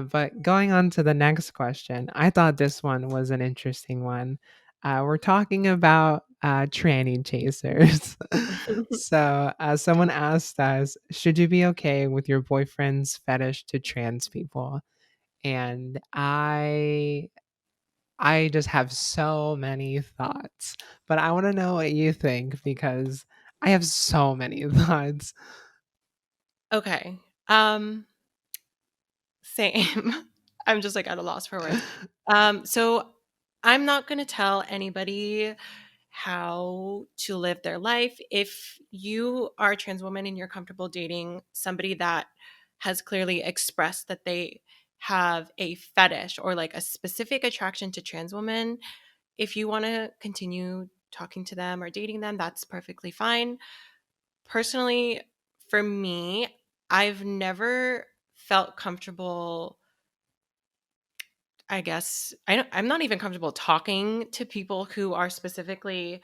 But going on to the next question, I thought this one was an interesting one. We're talking about tranny chasers. So someone asked us, should you be okay with your boyfriend's fetish to trans people? And I just have so many thoughts, but I want to know what you think because I have so many thoughts. Okay. Same. I'm just like at a loss for words. So I'm not going to tell anybody how to live their life. If you are a trans woman and you're comfortable dating somebody that has clearly expressed that they have a fetish or like a specific attraction to trans women, if you want to continue talking to them or dating them, that's perfectly fine. Personally, for me, I've never felt comfortable. I guess I'm not even comfortable talking to people who are specifically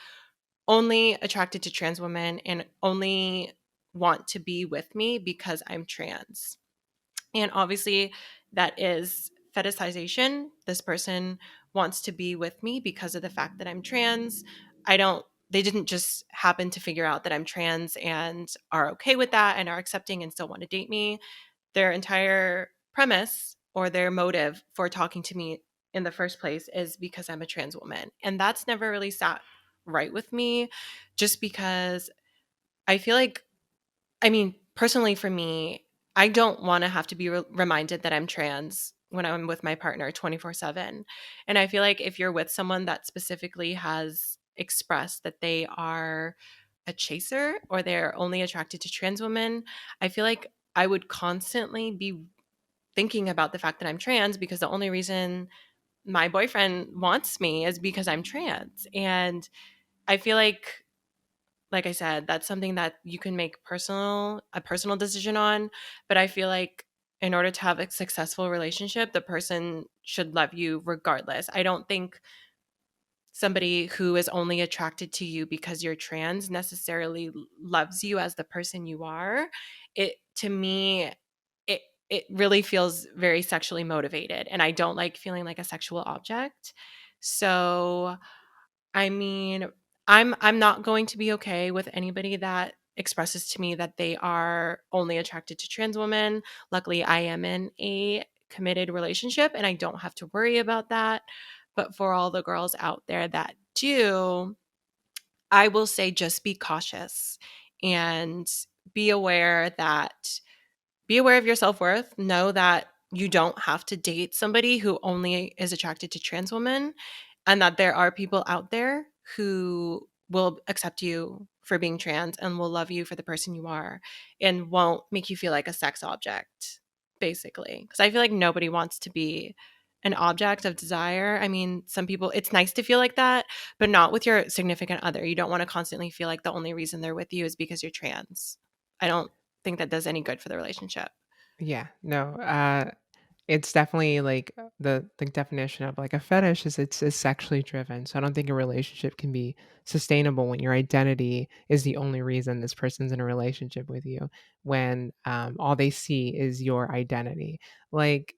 only attracted to trans women and only want to be with me because I'm trans. And obviously, that is fetishization. This person wants to be with me because of the fact that I'm trans. They didn't just happen to figure out that I'm trans and are okay with that and are accepting and still want to date me. Their entire premise or their motive for talking to me in the first place is because I'm a trans woman. And that's never really sat right with me just because I feel like, I mean, personally for me, I don't want to have to be reminded that I'm trans when I'm with my partner 24/7. And I feel like if you're with someone that specifically has expressed that they are a chaser or they're only attracted to trans women, I feel like I would constantly be thinking about the fact that I'm trans because the only reason my boyfriend wants me is because I'm trans. And I feel like I said, that's something that you can make a personal decision on. But I feel like in order to have a successful relationship, the person should love you regardless. I don't think somebody who is only attracted to you because you're trans necessarily loves you as the person you are. It to me, it it really feels very sexually motivated, and I don't like feeling like a sexual object. So I mean, I'm not going to be okay with anybody that expresses to me that they are only attracted to trans women. Luckily, I am in a committed relationship and I don't have to worry about that. But for all the girls out there that do, I will say just be cautious and be aware that be aware of your self-worth. Know that you don't have to date somebody who only is attracted to trans women and that there are people out there who will accept you for being trans and will love you for the person you are and won't make you feel like a sex object, basically. Because I feel like nobody wants to be an object of desire. I mean, some people, it's nice to feel like that, but not with your significant other. You don't want to constantly feel like the only reason they're with you is because you're trans. I don't think that does any good for the relationship. Yeah, no, it's definitely like the definition of like a fetish is it's sexually driven. So I don't think a relationship can be sustainable when your identity is the only reason this person's in a relationship with you. When all they see is your identity. Like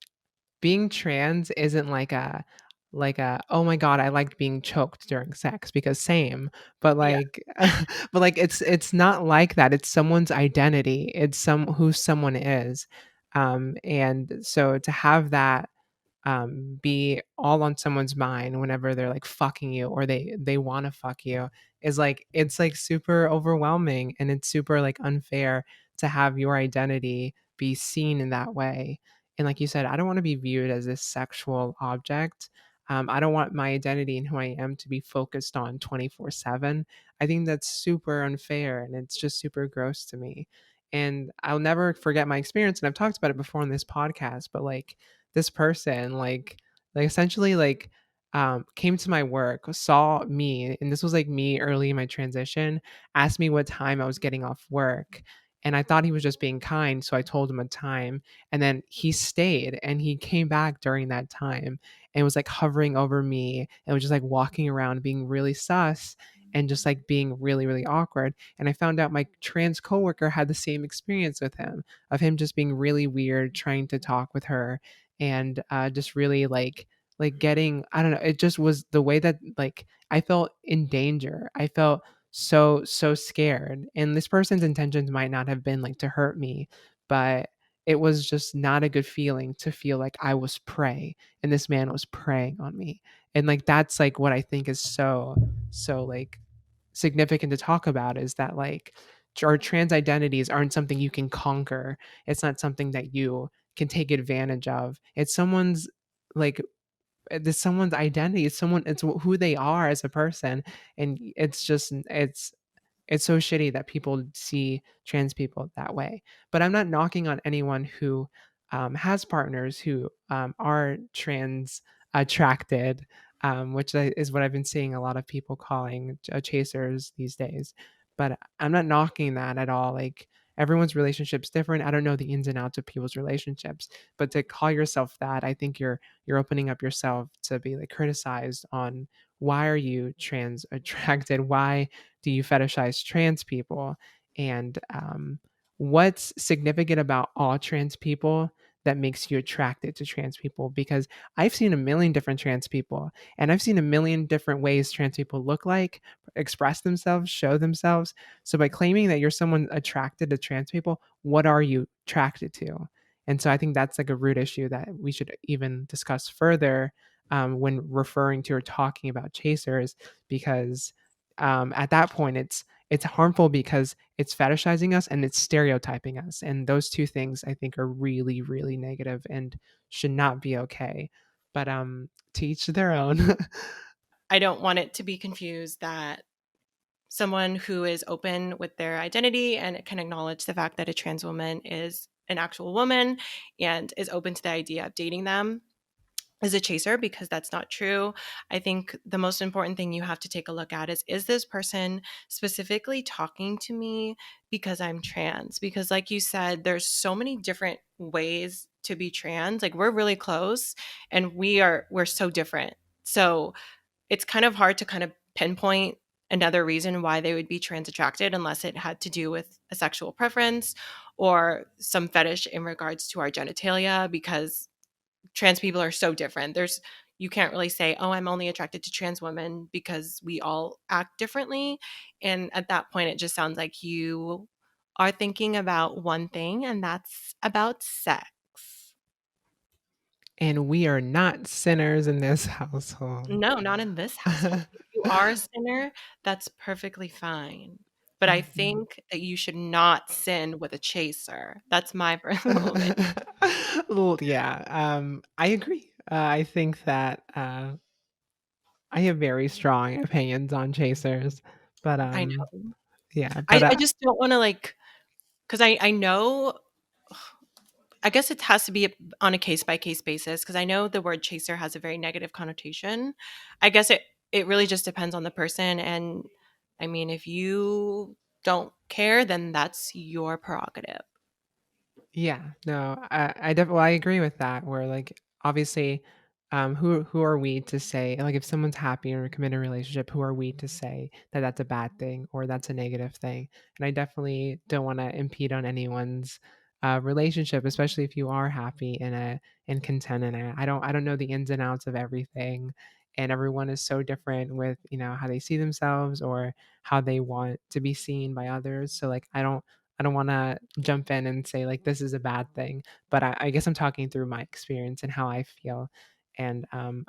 being trans isn't like a oh my god I liked being choked during sex because same but Yeah. like but like it's not like that. It's someone's identity. It's some who someone is. And so to have that be all on someone's mind whenever they're like fucking you or they want to fuck you is like it's like super overwhelming and it's super like unfair to have your identity be seen in that way. And like you said, I don't want to be viewed as this sexual object. I don't want my identity and who I am to be focused on 24/7. I think that's super unfair and it's just super gross to me. And I'll never forget my experience. And I've talked about it before on this podcast, but like this person like essentially like came to my work, saw me, and this was like me early in my transition, asked me what time I was getting off work. And I thought he was just being kind, so I told him a time. And then he stayed and he came back during that time and was like hovering over me and was just like walking around being really sus and just like being really, really awkward. And I found out my trans coworker had the same experience with him, of him just being really weird, trying to talk with her and just really like getting, I don't know, it just was the way that like I felt in danger. I felt so scared, and this person's intentions might not have been like to hurt me, but it was just not a good feeling to feel like I was prey and this man was preying on me. And like that's like what I think is so like significant to talk about, is that like our trans identities aren't something you can conquer. It's not something that you can take advantage of. It's someone's like this someone's identity. It's someone, it's who they are as a person. And it's just it's so shitty that people see trans people that way. But I'm not knocking on anyone who has partners who are trans attracted, is what I've been seeing a lot of people calling chasers these days. But I'm not knocking that at all. Like everyone's relationship's different. I don't know the ins and outs of people's relationships, but to call yourself that, I think you're opening up yourself to be like criticized on why are you trans attracted? Why do you fetishize trans people? And what's significant about all trans people that makes you attracted to trans people? Because I've seen a million different trans people, and I've seen a million different ways trans people look like, express themselves, show themselves. So by claiming that you're someone attracted to trans people, what are you attracted to? And so I think that's like a root issue that we should even discuss further when referring to or talking about chasers, because at that point it's harmful because it's fetishizing us and it's stereotyping us, and those two things I think are really really negative and should not be okay. But to each their own. I don't want it to be confused that someone who is open with their identity and can acknowledge the fact that a trans woman is an actual woman and is open to the idea of dating them is a chaser, because that's not true. I think the most important thing you have to take a look at is this person specifically talking to me because I'm trans? Because like you said, there's so many different ways to be trans. Like we're really close and we're so different. So it's kind of hard to kind of pinpoint another reason why they would be trans attracted unless it had to do with a sexual preference or some fetish in regards to our genitalia, because trans people are so different. You can't really say, "Oh, I'm only attracted to trans women," because we all act differently. And at that point it just sounds like you are thinking about one thing, and that's about sex. And we are not sinners in this household. No, not in this household. If you are a sinner, that's perfectly fine. But I Mhm. think that you should not sin with a chaser. That's my personal opinion. Well, yeah, I agree. I think that I have very strong opinions on chasers, but I know. yeah, I but I just don't wanna, like, because I know, I guess it has to be on a case by case basis, because I know the word chaser has a very negative connotation. I guess it really just depends on the person, and I mean, if you don't care, then that's your prerogative. yeah, no, I definitely, I agree with that. Where like obviously, who are we to say like if someone's happy in a committed relationship, who are we to say that that's a bad thing or that's a negative thing? And I definitely don't want to impede on anyone's relationship, especially if you are happy in a and content in it. I don't know the ins and outs of everything, and everyone is so different with how they see themselves or how they want to be seen by others. So like I don't want to jump in and say like this is a bad thing, but I guess I'm talking through my experience and how I feel. And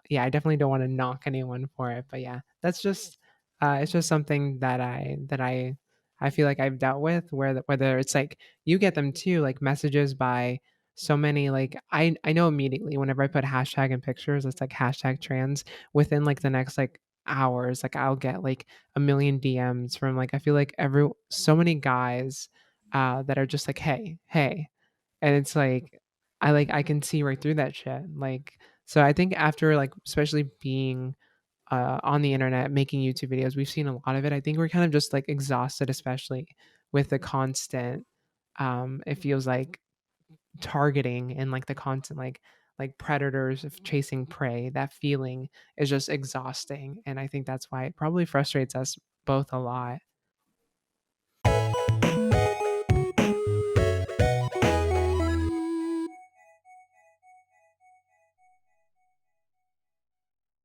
yeah, I definitely don't want to knock anyone for it, but yeah, that's just it's just something that I feel like I've dealt with, whether it's like you get them too, like messages by so many, like I know immediately whenever I put hashtag in pictures, it's like hashtag trans, within like the next like hours, like I'll get like a million DMs from like I feel like every so many guys that are just like, "Hey, hey," and it's like I can see right through that shit. Like, so I think after like especially being on the internet making YouTube videos, we've seen a lot of it. I think we're kind of just like exhausted, especially with the constant. It feels like targeting and like the constant like predators of chasing prey. That feeling is just exhausting, and I think that's why it probably frustrates us both a lot.